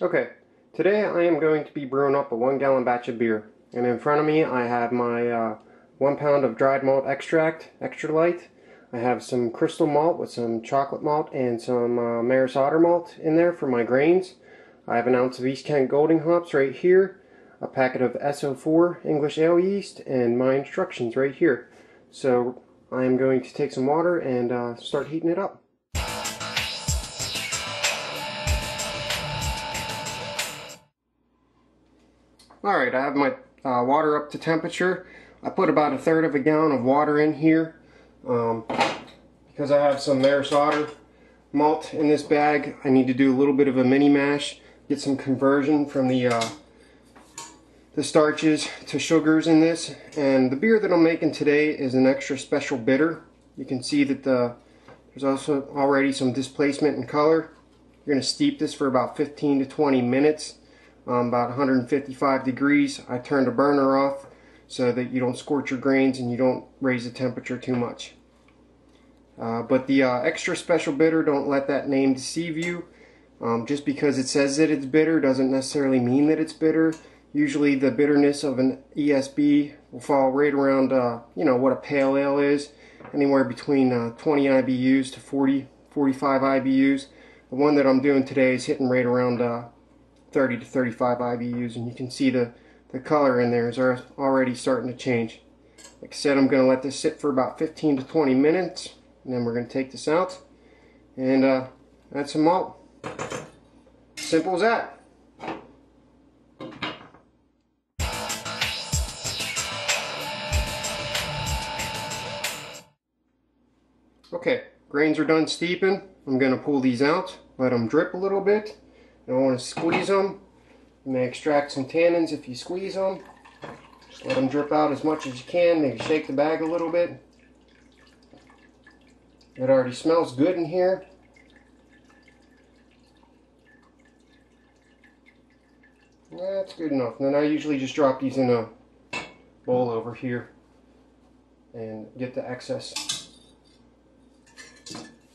Okay, today I am going to be brewing up a 1 gallon batch of beer. And in front of me I have my 1 pound of dried malt extract, extra light. I have some crystal malt with some chocolate malt and some Maris Otter malt in there for my grains. I have an ounce of East Kent Golding hops right here, a packet of SO4 English ale yeast, and my instructions right here. So I am going to take some water and start heating it up. Alright, I have my water up to temperature. I put about 1/3 of a gallon of water in here because I have some Maris Otter malt in this bag. I need to do a little bit of a mini mash, get some conversion from the starches to sugars in this. And the beer that I'm making today is an extra special bitter. You can see that there's also already some displacement in color. You're going to steep this for about 15 to 20 minutes. About 155 degrees. I turned the burner off so that you don't scorch your grains and you don't raise the temperature too much. But the extra special bitter, don't let that name deceive you. Just because it says that it's bitter doesn't necessarily mean that it's bitter. Usually the bitterness of an ESB will fall right around what a pale ale is, anywhere between 20 IBUs to 45 IBUs. The one that I'm doing today is hitting right around 30 to 35 IBUs, and you can see the color in there is already starting to change. Like I said, I'm going to let this sit for about 15 to 20 minutes, and then we're going to take this out and add some malt. Simple as that. Okay, grains are done steeping. I'm going to pull these out, let them drip a little bit. You don't want to squeeze them. You may extract some tannins if you squeeze them. Just let them drip out as much as you can. Maybe shake the bag a little bit. It already smells good in here. That's good enough. Then I usually just drop these in a bowl over here and get the excess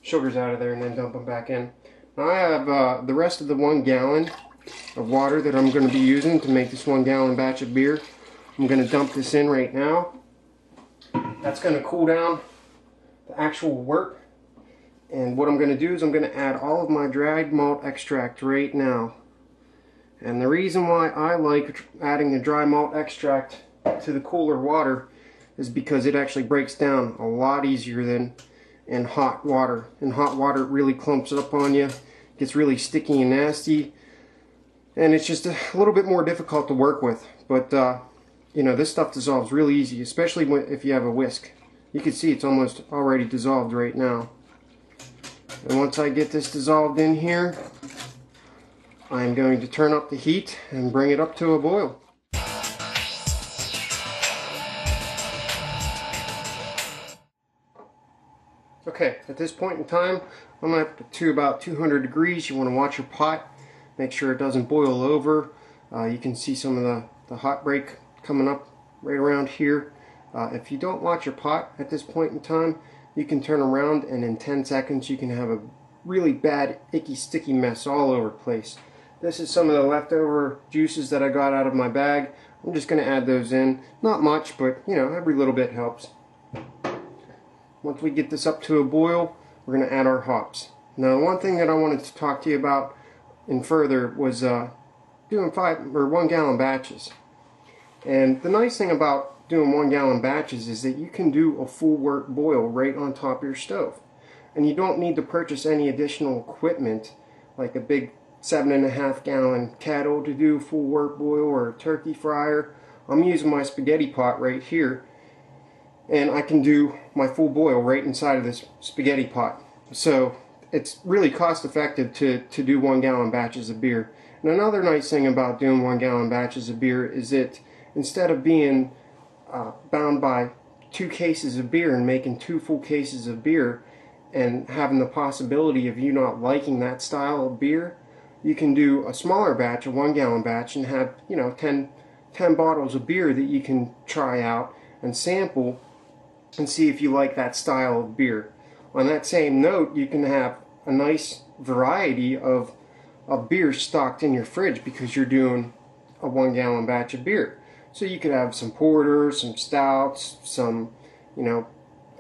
sugars out of there and then dump them back in. I have the rest of the 1 gallon of water that I'm going to be using to make this 1 gallon batch of beer. I'm going to dump this in right now. That's going to cool down the actual wort. And what I'm going to do is I'm going to add all of my dried malt extract right now. And the reason why I like adding the dry malt extract to the cooler water is because it actually breaks down a lot easier than in hot water. In hot water it really clumps up on you, gets really sticky and nasty, and it's just a little bit more difficult to work with. But this stuff dissolves really easy, especially if you have a whisk. You can see it's almost already dissolved right now. And once I get this dissolved in here, I'm going to turn up the heat and bring it up to a boil. Okay, at this point in time, I'm up to about 200 degrees. You want to watch your pot, make sure it doesn't boil over. You can see some of the hot break coming up right around here. If you don't watch your pot at this point in time, you can turn around and in 10 seconds you can have a really bad, icky, sticky mess all over the place. This is some of the leftover juices that I got out of my bag. I'm just going to add those in. Not much, but every little bit helps. Once we get this up to a boil, we're going to add our hops. Now, one thing that I wanted to talk to you about in further was doing 1 gallon batches. And the nice thing about doing 1 gallon batches is that you can do a full wort boil right on top of your stove. And you don't need to purchase any additional equipment like a big 7.5 gallon kettle to do a full wort boil or a turkey fryer. I'm using my spaghetti pot right here, and I can do my full boil right inside of this spaghetti pot. So it's really cost effective to do 1 gallon batches of beer. And another nice thing about doing 1 gallon batches of beer is that instead of being bound by 2 cases of beer and making 2 full cases of beer and having the possibility of you not liking that style of beer, you can do a smaller batch, a 1 gallon batch, and have 10 bottles of beer that you can try out and sample and see if you like that style of beer. On that same note, you can have a nice variety of of beer stocked in your fridge because you're doing a 1 gallon batch of beer. So you could have some porters, some stouts, some, you know,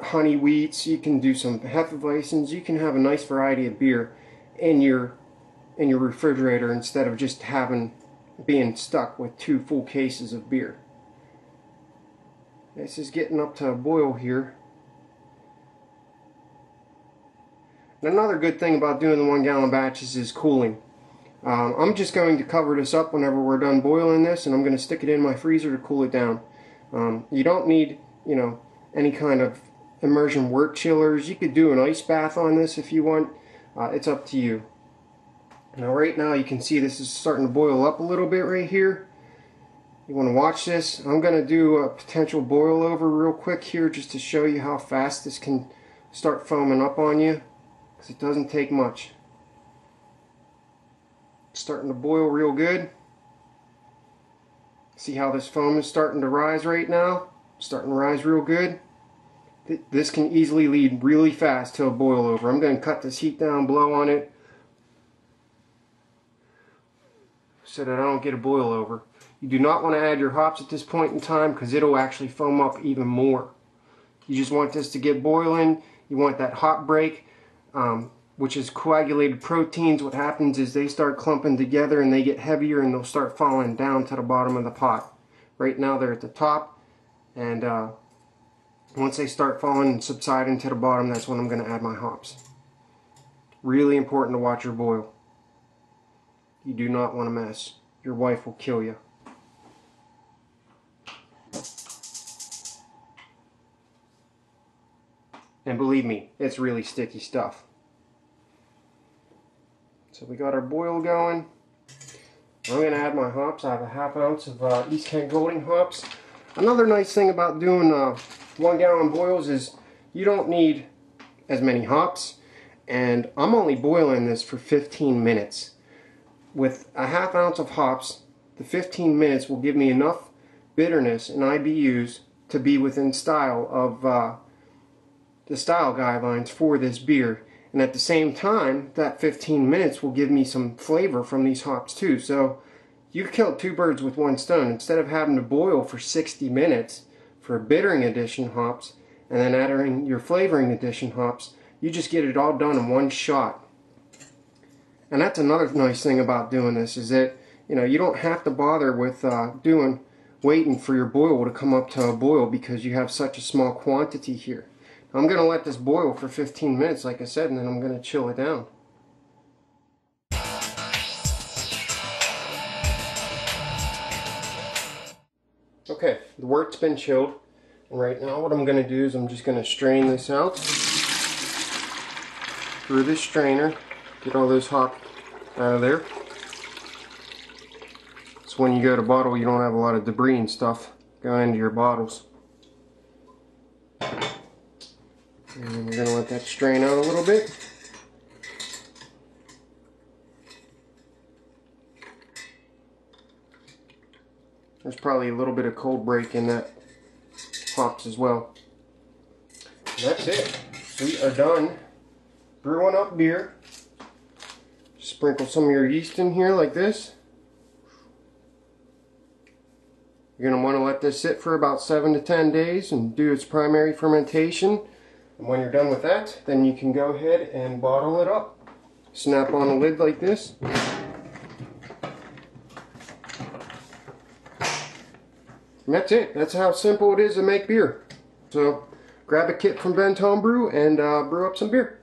honey wheats. You can do some hefeweizens. You can have a nice variety of beer in your refrigerator instead of just being stuck with 2 full cases of beer. This is getting up to a boil here. And another good thing about doing the 1 gallon batches is cooling. I'm just going to cover this up whenever we're done boiling this, and I'm going to stick it in my freezer to cool it down. You don't need, you know, any kind of immersion wort chillers. You could do an ice bath on this if you want. It's up to you. Now right now you can see this is starting to boil up a little bit right here. You want to watch this. I'm going to do a potential boil over real quick here just to show you how fast this can start foaming up on you, because it doesn't take much. It's starting to boil real good. See how this foam is starting to rise right now? Starting to rise real good. This can easily lead really fast to a boil over. I'm going to cut this heat down, blow on it, so that I don't get a boil over. You do not want to add your hops at this point in time because it'll actually foam up even more. You just want this to get boiling. You want that hop break, which is coagulated proteins. What happens is they start clumping together and they get heavier and they'll start falling down to the bottom of the pot. Right now they're at the top, and once they start falling and subsiding to the bottom, that's when I'm going to add my hops. Really important to watch your boil. You do not want to mess. Your wife will kill you. And believe me, it's really sticky stuff. So we got our boil going. I'm going to add my hops. I have a ½ ounce of East Kent Golding hops. Another nice thing about doing 1 gallon boils is you don't need as many hops. And I'm only boiling this for 15 minutes. With a ½ ounce of hops, the 15 minutes will give me enough bitterness and IBUs to be within style of the style guidelines for this beer, and at the same time that 15 minutes will give me some flavor from these hops too. So you killed 2 birds with 1 stone. Instead of having to boil for 60 minutes for bittering addition hops and then adding your flavoring addition hops, you just get it all done in 1 shot. And that's another nice thing about doing this, is that, you know, you don't have to bother with waiting for your boil to come up to a boil because you have such a small quantity here. I'm going to let this boil for 15 minutes, like I said, and then I'm going to chill it down. Okay, the wort's been chilled, and right now what I'm going to do is I'm just going to strain this out through this strainer, get all those hops out of there. So when you go to bottle, you don't have a lot of debris and stuff going into your bottles. And we're going to let that strain out a little bit. There's probably a little bit of cold break in that hops as well. And that's it. We are done brewing up beer. Sprinkle some of your yeast in here like this. You're going to want to let this sit for about 7 to 10 days and do its primary fermentation. And when you're done with that, then you can go ahead and bottle it up. Snap on the lid like this. And that's it. That's how simple it is to make beer. So grab a kit from Ben's Homebrew and brew up some beer.